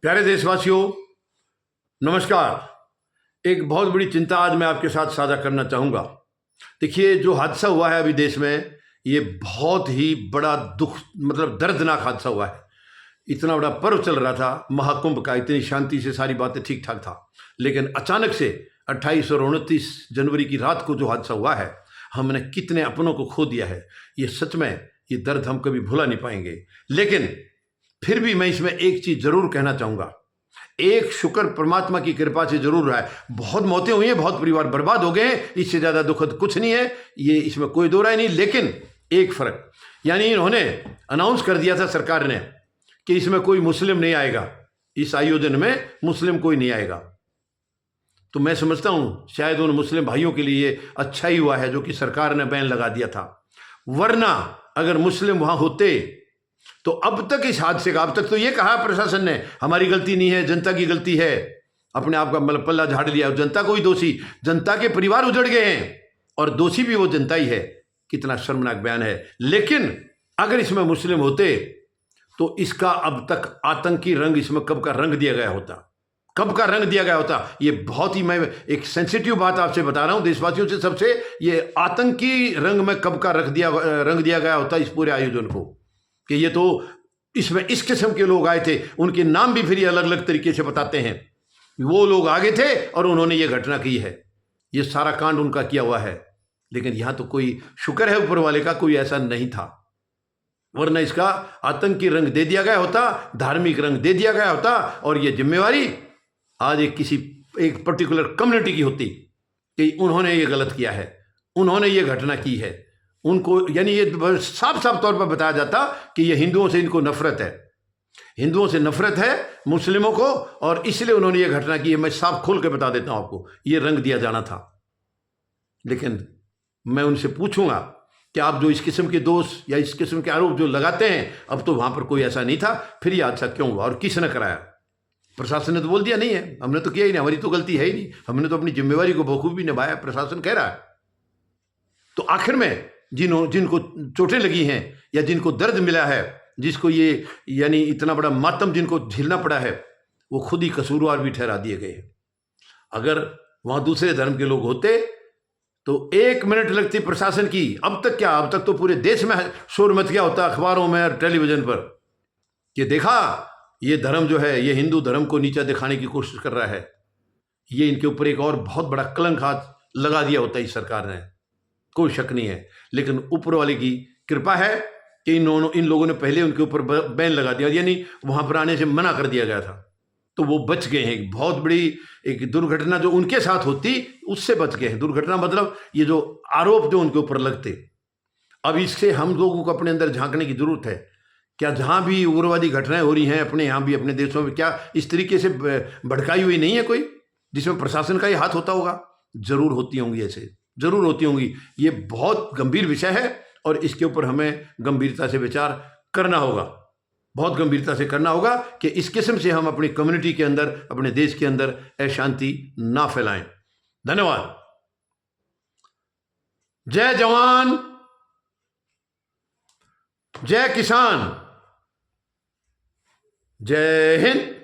प्यारे देशवासियों, नमस्कार। एक बहुत बड़ी चिंता आज मैं आपके साथ साझा करना चाहूँगा। देखिए, जो हादसा हुआ है अभी देश में, ये बहुत ही बड़ा दुख मतलब दर्दनाक हादसा हुआ है। इतना बड़ा पर्व चल रहा था महाकुंभ का, इतनी शांति से सारी बातें ठीक ठाक था, लेकिन अचानक से 28 और 29 जनवरी की रात को जो हादसा हुआ है, हमने कितने अपनों को खो दिया है। ये सच में ये दर्द हम कभी भुला नहीं पाएंगे। लेकिन फिर भी मैं इसमें एक चीज जरूर कहना चाहूंगा। एक शुक्र परमात्मा की कृपा से जरूर रहा है। बहुत मौतें हुई हैं, बहुत परिवार बर्बाद हो गए हैं, इससे ज्यादा दुखद कुछ नहीं है, ये इसमें कोई दो राय नहीं। लेकिन एक फर्क, यानी इन्होंने अनाउंस कर दिया था सरकार ने कि इसमें कोई मुस्लिम नहीं आएगा, इस आयोजन में मुस्लिम कोई नहीं आएगा। तो मैं समझता हूं शायद उन मुस्लिम भाइयों के लिए अच्छा ही हुआ है जो कि सरकार ने बैन लगा दिया था। वरना अगर मुस्लिम वहां होते तो अब तक इस हादसे का, अब तक तो ये कहा प्रशासन ने हमारी गलती नहीं है, जनता की गलती है, अपने आप का मतलब पल्ला झाड़ लिया, जनता को ही दोषी, जनता के परिवार उजड़ गए हैं और दोषी भी वो जनता ही है। कितना शर्मनाक बयान है। लेकिन अगर इसमें मुस्लिम होते तो इसका अब तक आतंकी रंग, इसमें कब का रंग दिया गया होता, कब का रंग दिया गया होता। ये बहुत ही, मैं एक सेंसिटिव बात आपसे बता रहा हूं देशवासियों से, सबसे, ये आतंकी रंग में कब का रंग दिया गया होता इस पूरे आयोजन को, कि ये तो इसमें इस किस्म के लोग आए थे। उनके नाम भी फिर ये अलग अलग तरीके से बताते हैं। वो लोग आगे थे और उन्होंने ये घटना की है, ये सारा कांड उनका किया हुआ है। लेकिन यहां तो कोई शुक्र है ऊपर वाले का, कोई ऐसा नहीं था, वरना इसका आतंकी रंग दे दिया गया होता, धार्मिक रंग दे दिया गया होता और ये जिम्मेवारी आज एक पर्टिकुलर कम्युनिटी की होती कि उन्होंने ये गलत किया है, उन्होंने ये घटना की है। उनको, यानी ये साफ साफ तौर पर बताया जाता कि ये हिंदुओं से इनको नफरत है, हिंदुओं से नफरत है मुस्लिमों को, और इसलिए उन्होंने ये घटना की है। मैं साफ खोल के बता देता हूं आपको, ये रंग दिया जाना था। लेकिन मैं उनसे पूछूंगा कि आप जो इस किस्म के दोष या इस किस्म के आरोप जो लगाते हैं, अब तो वहां पर कोई ऐसा नहीं था, फिर ये हादसा क्यों हुआ और किसने कराया? प्रशासन ने तो बोल दिया नहीं है, हमने तो किया ही नहीं, हमारी तो गलती है ही नहीं, हमने तो अपनी जिम्मेवारी को बखूबी निभाया, प्रशासन कह रहा है। तो आखिर में जिनको चोटें लगी हैं या जिनको दर्द मिला है, जिसको ये यानी इतना बड़ा मातम जिनको झेलना पड़ा है, वो खुद ही कसूरवार भी ठहरा दिए गए। अगर वहां दूसरे धर्म के लोग होते तो 1 मिनट लगती प्रशासन की। अब तक क्या, अब तक तो पूरे देश में शोर मच गया होता, अखबारों में और टेलीविजन पर, कि देखा ये धर्म जो है, ये हिंदू धर्म को नीचा दिखाने की कोशिश कर रहा है। ये इनके ऊपर एक और बहुत बड़ा कलंक हाथ लगा दिया होता इस सरकार ने, कोई शक नहीं है। लेकिन ऊपर वाले की कृपा है कि इन लोगों ने पहले उनके ऊपर बैन लगा दिया, यानी वहां पर आने से मना कर दिया गया था, तो वो बच गए हैं। एक बहुत बड़ी एक दुर्घटना जो उनके साथ होती, उससे बच गए हैं। दुर्घटना मतलब ये जो आरोप जो उनके ऊपर लगते। अब इससे हम लोगों को अपने अंदर झांकने की जरूरत है। क्या जहां भी उग्रवादी घटनाएं हो रही हैं अपने यहां भी, अपने देशों में, क्या इस तरीके से भड़काई हुई नहीं है कोई जिसमें प्रशासन का ही हाथ होता होगा? जरूर होती होंगी, ऐसे जरूर होती होंगी। ये बहुत गंभीर विषय है और इसके ऊपर हमें गंभीरता से विचार करना होगा, बहुत गंभीरता से करना होगा कि इस किस्म से हम अपनी कम्युनिटी के अंदर, अपने देश के अंदर अशांति ना फैलाएं। धन्यवाद। जय जवान, जय किसान, जय हिंद।